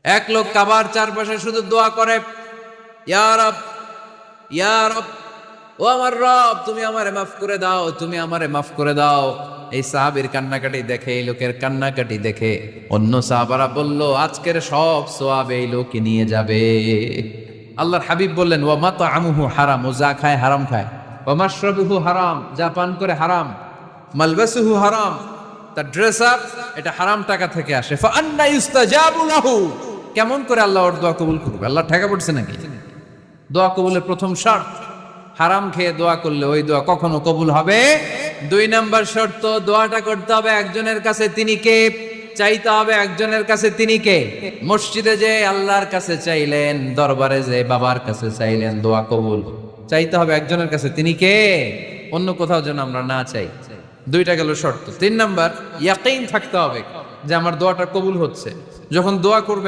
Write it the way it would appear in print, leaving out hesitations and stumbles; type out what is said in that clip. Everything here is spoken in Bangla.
এক লোক কাবার চারপাশে শুধু দোয়া করে, ইয়া রব, ইয়া রব, ও আমার রব, তুমি আমারে মাফ করে দাও, তুমি আমারে মাফ করে দাও। এই সাহাবীর কান্নাকাটি দেখে, এই লোকের কান্নাকাটি দেখে অন্য সাহাবারা বলল, আজকের সব সওয়াব এই লোকই নিয়ে যাবে। আল্লাহর হাবিব বললেন, ওয়া মাতআমুহু হারাম, ও যা খায় হারাম খায়, ওয়া মাশরাবুহু হারাম, যা পান করে হারাম, মালবাসুহু হারাম, তার ড্রেস আপ এটা হারাম টাকা থেকে আসে। ফা আন্না ইউস্তাজাবু লাহু, কেমন করে আল্লাহ ওর দোয়া কবুল করবে? আল্লাহ ঠেকা পড়ছে নাকি? দোয়া কবুলের প্রথম শর্ত, হারাম খেয়ে দোয়া করলে ওই দোয়া কখনো কবুল হবে। 2 নাম্বার শর্ত, দোয়াটা করতে হবে একজনের কাছে, তিনি কে? চাইতে হবে একজনের কাছে, তিনি কে? মসজিদে যে আল্লাহর কাছে চাইলেন, দরবারে যে বাবার কাছে চাইলেন, দোয়া কবুল চাইতে হবে একজনের কাছে, তিনি কে? অন্য কোথাও যেন আমরা না চাই। 2টা গেল শর্ত। 3 নাম্বার, ইয়াকিন থাকতে হবে যে আমার দোয়াটা কবুল হচ্ছে। যখন দোয়া করবেন